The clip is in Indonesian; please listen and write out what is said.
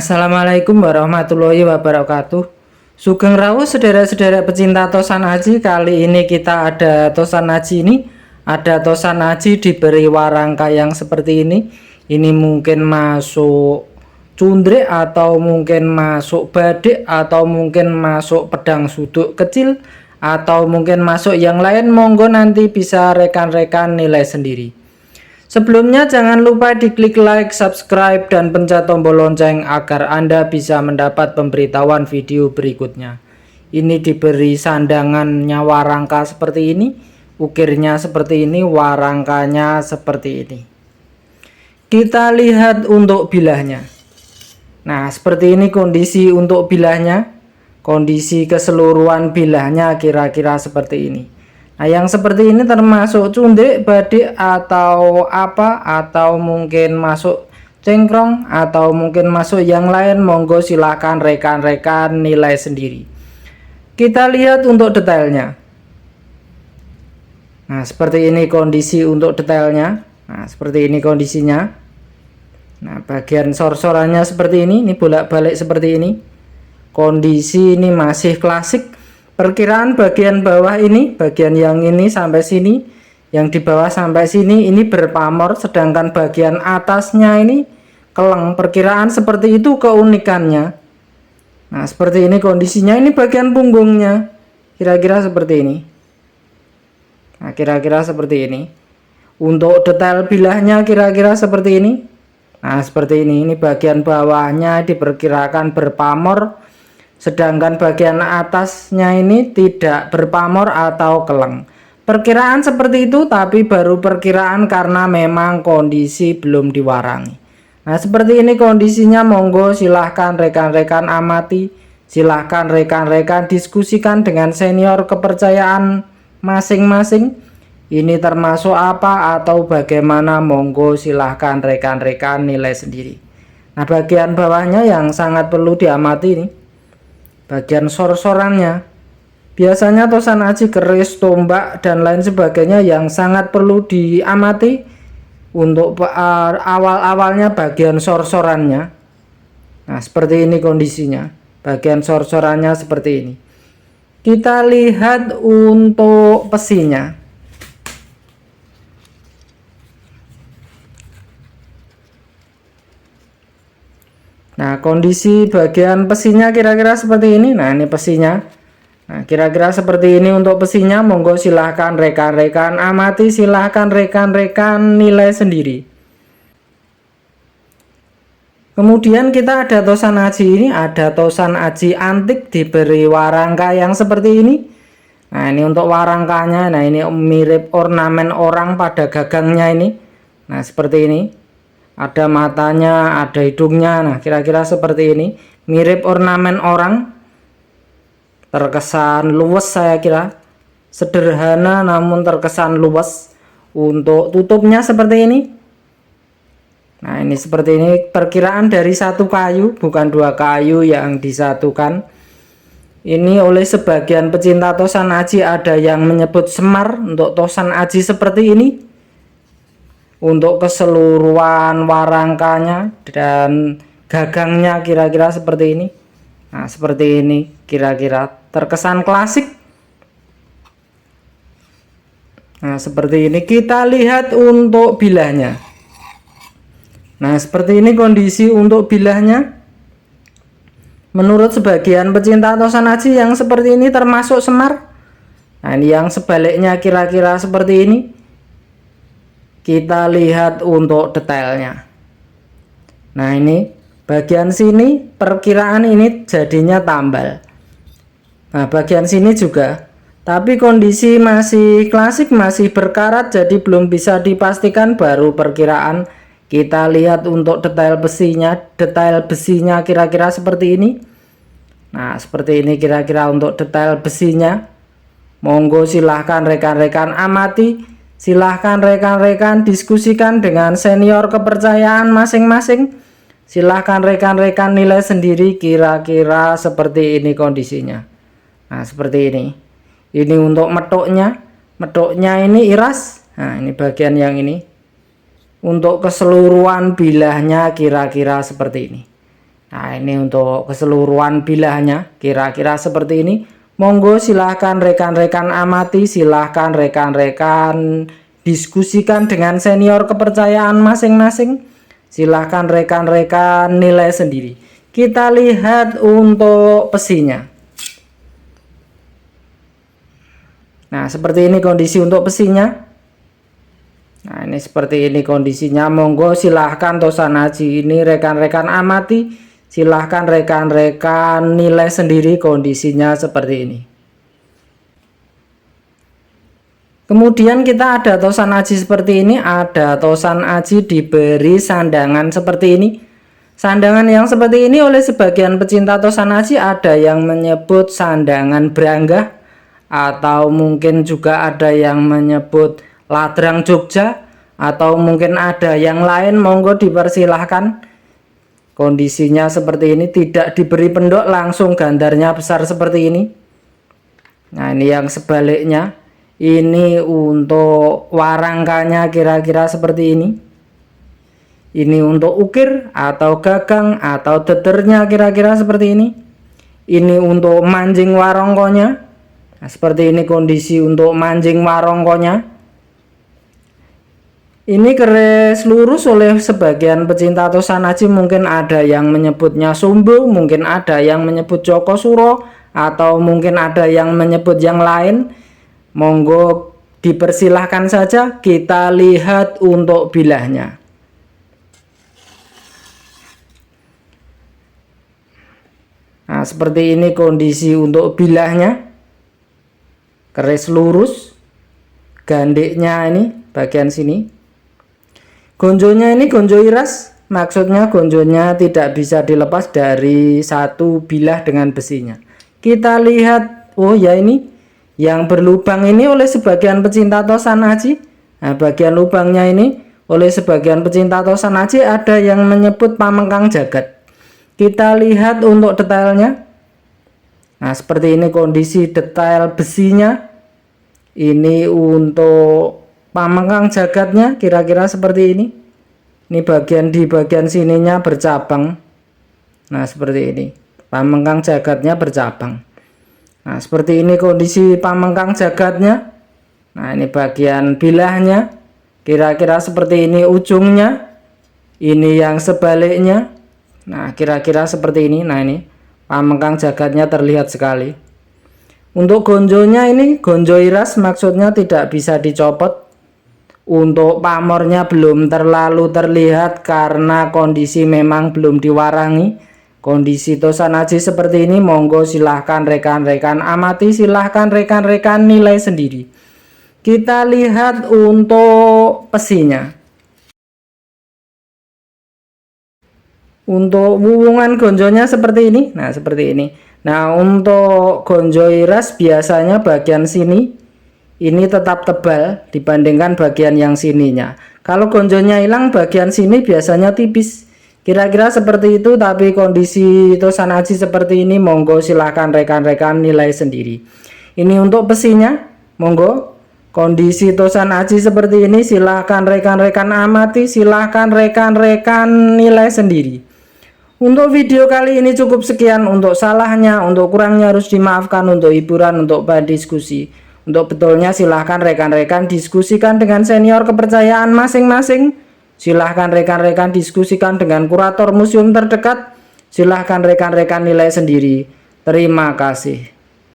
Assalamualaikum warahmatullahi wabarakatuh. Sugeng rawuh saudara-saudara pecinta Tosan Aji. Kali ini kita ada Tosan Aji ini. Ada Tosan Aji diberi warangka yang seperti ini. Ini mungkin masuk cundrik atau mungkin masuk badik atau mungkin masuk pedang suduk kecil atau mungkin masuk yang lain. Monggo nanti bisa rekan-rekan nilai sendiri. Sebelumnya jangan lupa diklik like, subscribe, dan pencet tombol lonceng agar Anda bisa mendapat pemberitahuan video berikutnya. Ini diberi sandangannya warangka seperti ini, ukirnya seperti ini, warangkanya seperti ini. Kita lihat untuk bilahnya. Nah, seperti ini kondisi untuk bilahnya. Kondisi keseluruhan bilahnya kira-kira seperti ini. Nah, yang seperti ini termasuk cundrik, badik, atau apa, atau mungkin masuk cengkrong, atau mungkin masuk yang lain. Monggo silahkan rekan-rekan nilai sendiri. Kita lihat untuk detailnya. Nah, seperti ini kondisi untuk detailnya. Nah, seperti ini kondisinya. Nah, bagian sor-sorannya seperti ini bolak-balik seperti ini. Kondisi ini masih klasik. Perkiraan bagian bawah ini, bagian yang ini sampai sini, yang di bawah sampai sini ini berpamor, sedangkan bagian atasnya ini keleng. Perkiraan seperti itu keunikannya. Nah, seperti ini kondisinya. Ini bagian punggungnya, kira-kira seperti ini. Nah, kira-kira seperti ini. Untuk detail bilahnya kira-kira seperti ini. Nah, seperti ini. Ini bagian bawahnya diperkirakan berpamor, sedangkan bagian atasnya ini tidak berpamor atau keleng. Perkiraan seperti itu, tapi baru perkiraan karena memang kondisi belum diwarangi. Nah, seperti ini kondisinya. Monggo silahkan rekan-rekan amati, silahkan rekan-rekan diskusikan dengan senior kepercayaan masing-masing. Ini termasuk apa atau bagaimana, monggo silahkan rekan-rekan nilai sendiri. Nah, bagian bawahnya yang sangat perlu diamati nih, bagian sor-sorannya. Biasanya Tosan Aji keris, tombak, dan lain sebagainya yang sangat perlu diamati untuk awal-awalnya bagian sor-sorannya. Nah, seperti ini kondisinya. Bagian sor-sorannya seperti ini. Kita lihat untuk pesinya. Nah, kondisi bagian pesinya kira-kira seperti ini. Nah, ini pesinya. Nah, kira-kira seperti ini untuk pesinya. Monggo silahkan rekan-rekan amati, silahkan rekan-rekan nilai sendiri. Kemudian kita ada Tosan Aji ini, ada Tosan Aji antik diberi warangka yang seperti ini. Nah, ini untuk warangkanya. Nah, ini mirip ornamen orang pada gagangnya ini. Nah, seperti ini. Ada matanya, ada hidungnya. Nah, kira-kira seperti ini. Mirip ornamen orang. Terkesan luwes saya kira. Sederhana namun terkesan luwes. Untuk tutupnya seperti ini. Nah, ini seperti ini. Perkiraan dari satu kayu, bukan dua kayu yang disatukan. Ini oleh sebagian pecinta Tosan Aji ada yang menyebut semar untuk Tosan Aji seperti ini. Untuk keseluruhan warangkanya dan gagangnya kira-kira seperti ini. Nah, seperti ini kira-kira terkesan klasik. Nah, seperti ini. Kita lihat untuk bilahnya. Nah, seperti ini kondisi untuk bilahnya. Menurut sebagian pecinta Tosan Aji yang seperti ini termasuk semar. Nah, ini yang sebaliknya kira-kira seperti ini. Kita lihat untuk detailnya. Nah, ini bagian sini perkiraan ini jadinya tambal. Nah, bagian sini juga. Tapi kondisi masih klasik, masih berkarat, jadi belum bisa dipastikan, baru perkiraan. Kita lihat untuk detail besinya. Detail besinya kira-kira seperti ini. Nah, seperti ini kira-kira untuk detail besinya. Monggo silahkan rekan-rekan amati. Silahkan rekan-rekan diskusikan dengan senior kepercayaan masing-masing. Silahkan rekan-rekan nilai sendiri kira-kira seperti ini kondisinya. Nah, seperti ini. Ini untuk metoknya. Metoknya ini iras. Nah, ini bagian yang ini. Untuk keseluruhan bilahnya kira-kira seperti ini. Nah, ini untuk keseluruhan bilahnya kira-kira seperti ini. Monggo silahkan rekan-rekan amati, silahkan rekan-rekan diskusikan dengan senior kepercayaan masing-masing. Silahkan rekan-rekan nilai sendiri. Kita lihat untuk pesinya. Nah, seperti ini kondisi untuk pesinya. Nah, ini seperti ini kondisinya. Monggo silahkan Tosanaji ini rekan-rekan amati, silahkan rekan-rekan nilai sendiri kondisinya seperti ini. Kemudian kita ada tosan aji seperti ini, ada tosan aji diberi sandangan seperti ini. Sandangan yang seperti ini oleh sebagian pecinta tosan aji ada yang menyebut sandangan branggah, atau mungkin juga ada yang menyebut ladrang Jogja, atau mungkin ada yang lain. Monggo dipersilahkan. Kondisinya seperti ini, tidak diberi pendok, langsung gandarnya besar seperti ini. Nah, ini yang sebaliknya. Ini untuk warangkanya kira-kira seperti ini. Ini untuk ukir atau gagang atau dedernya kira-kira seperti ini. Ini untuk mancing warongkonya. Nah, seperti ini kondisi untuk mancing warongkonya. Ini keris lurus oleh sebagian pecinta Tosanaji, mungkin ada yang menyebutnya sumbu, mungkin ada yang menyebut Joko Suro, atau mungkin ada yang menyebut yang lain. Monggo dipersilahkan saja, kita lihat untuk bilahnya. Nah, seperti ini kondisi untuk bilahnya. Keris lurus, gandeknya ini bagian sini. Gonjonya ini gonjo iras, maksudnya gonjonya tidak bisa dilepas dari satu bilah dengan besinya. Kita lihat, oh ya, ini yang berlubang ini oleh sebagian pecinta Tosanaji. Nah, bagian lubangnya ini oleh sebagian pecinta Tosanaji ada yang menyebut pamengkang jagat. Kita lihat untuk detailnya. Nah, seperti ini kondisi detail besinya. Ini untuk pamengkang jagatnya kira-kira seperti ini. Ini bagian di bagian sininya bercabang. Nah, seperti ini. Pamengkang jagatnya bercabang. Nah, seperti ini kondisi pamengkang jagatnya. Nah, ini bagian bilahnya. Kira-kira seperti ini ujungnya. Ini yang sebaliknya. Nah, kira-kira seperti ini. Nah, ini pamengkang jagatnya terlihat sekali. Untuk gonjonya ini gonjo iras, maksudnya tidak bisa dicopot. Untuk pamornya belum terlalu terlihat karena kondisi memang belum diwarangi. Kondisi Tosanaji seperti ini. Monggo silahkan rekan-rekan amati, silahkan rekan-rekan nilai sendiri. Kita lihat untuk pesinya. Untuk wuwungan gonjonya seperti ini. Nah, seperti ini. Nah, untuk gonjo iras biasanya bagian sini ini tetap tebal dibandingkan bagian yang sininya. Kalau gonjonya hilang, bagian sini biasanya tipis. Kira-kira seperti itu, tapi kondisi Tosanaji seperti ini. Monggo silahkan rekan-rekan nilai sendiri. Ini untuk pesinya. Monggo kondisi Tosanaji seperti ini, silahkan rekan-rekan amati, silahkan rekan-rekan nilai sendiri. Untuk video kali ini cukup sekian. Untuk salahnya, untuk kurangnya harus dimaafkan. Untuk hiburan, untuk bahan diskusi, untuk betulnya silahkan rekan-rekan diskusikan dengan senior kepercayaan masing-masing. Silahkan rekan-rekan diskusikan dengan kurator museum terdekat. Silahkan rekan-rekan nilai sendiri. Terima kasih.